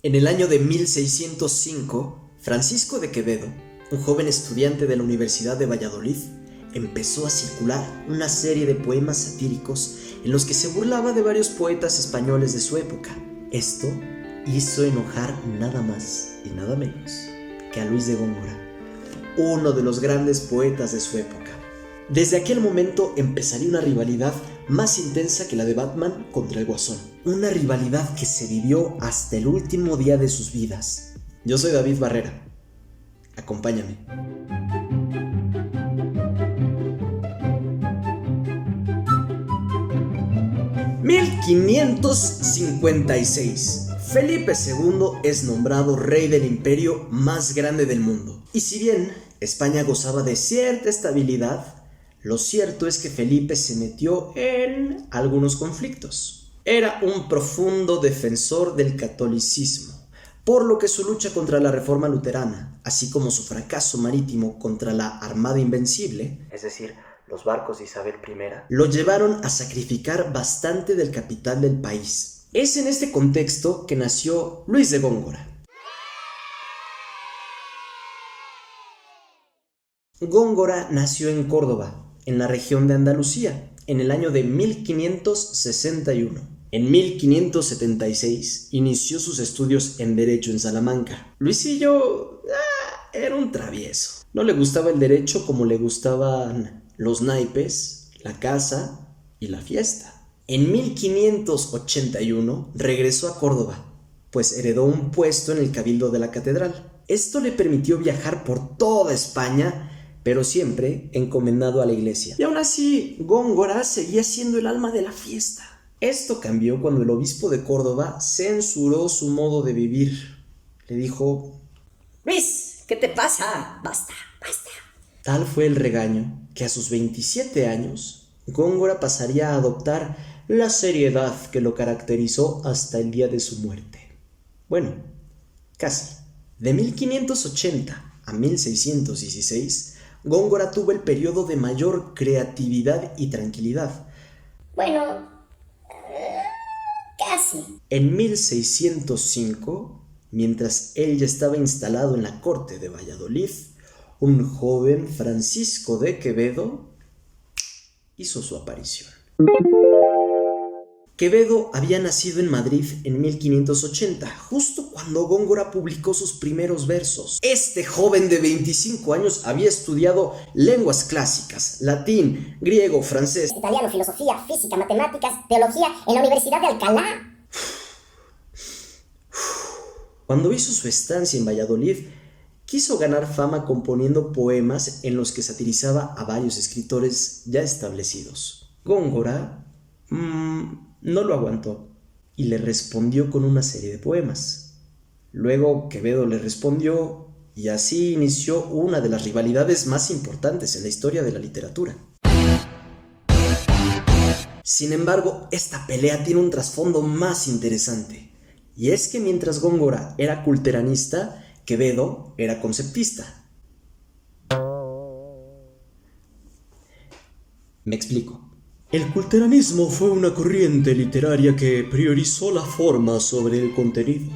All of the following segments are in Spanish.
En el año de 1605, Francisco de Quevedo, un joven estudiante de la Universidad de Valladolid, empezó a circular una serie de poemas satíricos en los que se burlaba de varios poetas españoles de su época. Esto hizo enojar nada más y nada menos que a Luis de Góngora, uno de los grandes poetas de su época. Desde aquel momento empezaría una rivalidad más intensa que la de Batman contra el Guasón. Una rivalidad que se vivió hasta el último día de sus vidas. Yo soy David Barrera. Acompáñame. (1556) Felipe II es nombrado rey del imperio más grande del mundo. Y si bien España gozaba de cierta estabilidad, lo cierto es que Felipe se metió en algunos conflictos. Era un profundo defensor del catolicismo, por lo que su lucha contra la reforma luterana, así como su fracaso marítimo contra la Armada Invencible, es decir, los barcos de Isabel I, lo llevaron a sacrificar bastante del capital del país. Es en este contexto que nació Luis de Góngora. Góngora nació en Córdoba, en la región de Andalucía, en el año de 1561. En 1576 inició sus estudios en Derecho en Salamanca. Luisillo era un travieso. No le gustaba el derecho como le gustaban los naipes, la caza y la fiesta. En 1581 regresó a Córdoba, pues heredó un puesto en el cabildo de la catedral. Esto le permitió viajar por toda España, pero siempre encomendado a la iglesia. Y aún así, Góngora seguía siendo el alma de la fiesta. Esto cambió cuando el obispo de Córdoba censuró su modo de vivir. Le dijo: Luis, ¿qué te pasa? Basta. Tal fue el regaño que a sus 27 años, Góngora pasaría a adoptar la seriedad que lo caracterizó hasta el día de su muerte. Bueno, casi. De 1580 a 1616, Góngora tuvo el periodo de mayor creatividad y tranquilidad. Bueno, casi. En 1605, mientras él ya estaba instalado en la corte de Valladolid, un joven Francisco de Quevedo hizo su aparición. Quevedo había nacido en Madrid en 1580, justo cuando Góngora publicó sus primeros versos. Este joven de 25 años había estudiado lenguas clásicas, latín, griego, francés, italiano, filosofía, física, matemáticas, teología en la Universidad de Alcalá. Cuando hizo su estancia en Valladolid, quiso ganar fama componiendo poemas en los que satirizaba a varios escritores ya establecidos. Góngora no lo aguantó y le respondió con una serie de poemas. Luego Quevedo le respondió y así inició una de las rivalidades más importantes en la historia de la literatura. Sin embargo, esta pelea tiene un trasfondo más interesante, y es que mientras Góngora era culteranista, Quevedo era conceptista. Me explico. El culteranismo fue una corriente literaria que priorizó la forma sobre el contenido.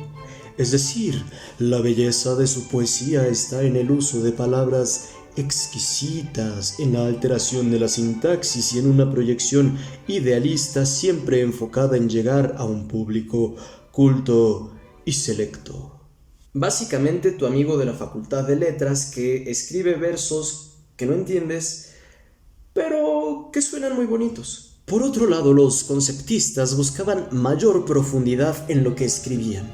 Es decir, la belleza de su poesía está en el uso de palabras exquisitas, en la alteración de la sintaxis y en una proyección idealista siempre enfocada en llegar a un público culto y selecto. Básicamente tu amigo de la Facultad de Letras que escribe versos que no entiendes, pero que suenan muy bonitos. Por otro lado, los conceptistas buscaban mayor profundidad en lo que escribían.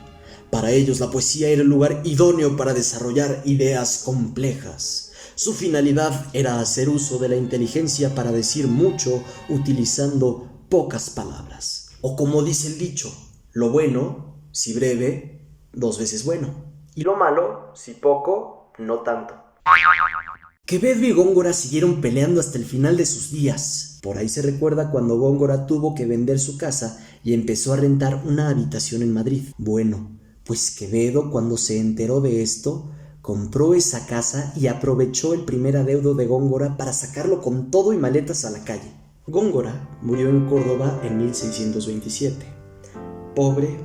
Para ellos la poesía era el lugar idóneo para desarrollar ideas complejas. Su finalidad era hacer uso de la inteligencia para decir mucho utilizando pocas palabras. O como dice el dicho, lo bueno, si breve, 2 veces bueno. Y lo malo, si poco, no tanto. Quevedo y Góngora siguieron peleando hasta el final de sus días. Por ahí se recuerda cuando Góngora tuvo que vender su casa y empezó a rentar una habitación en Madrid. Bueno, pues Quevedo, cuando se enteró de esto, compró esa casa y aprovechó el primer adeudo de Góngora para sacarlo con todo y maletas a la calle. Góngora murió en Córdoba en 1627. Pobre,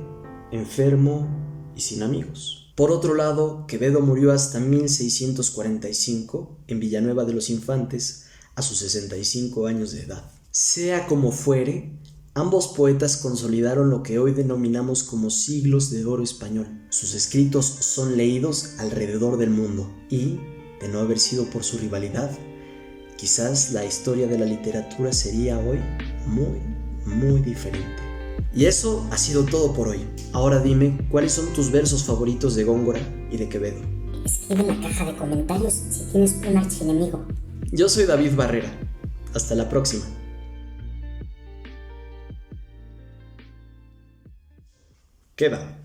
enfermo y sin amigos. Por otro lado, Quevedo murió hasta 1645 en Villanueva de los Infantes a sus 65 años de edad. Sea como fuere, ambos poetas consolidaron lo que hoy denominamos como siglos de oro español. Sus escritos son leídos alrededor del mundo y, de no haber sido por su rivalidad, quizás la historia de la literatura sería hoy muy diferente. Y eso ha sido todo por hoy. Ahora dime, ¿cuáles son tus versos favoritos de Góngora y de Quevedo? Escribe en la caja de comentarios si tienes un archienemigo. Yo soy David Barrera. Hasta la próxima. Queda.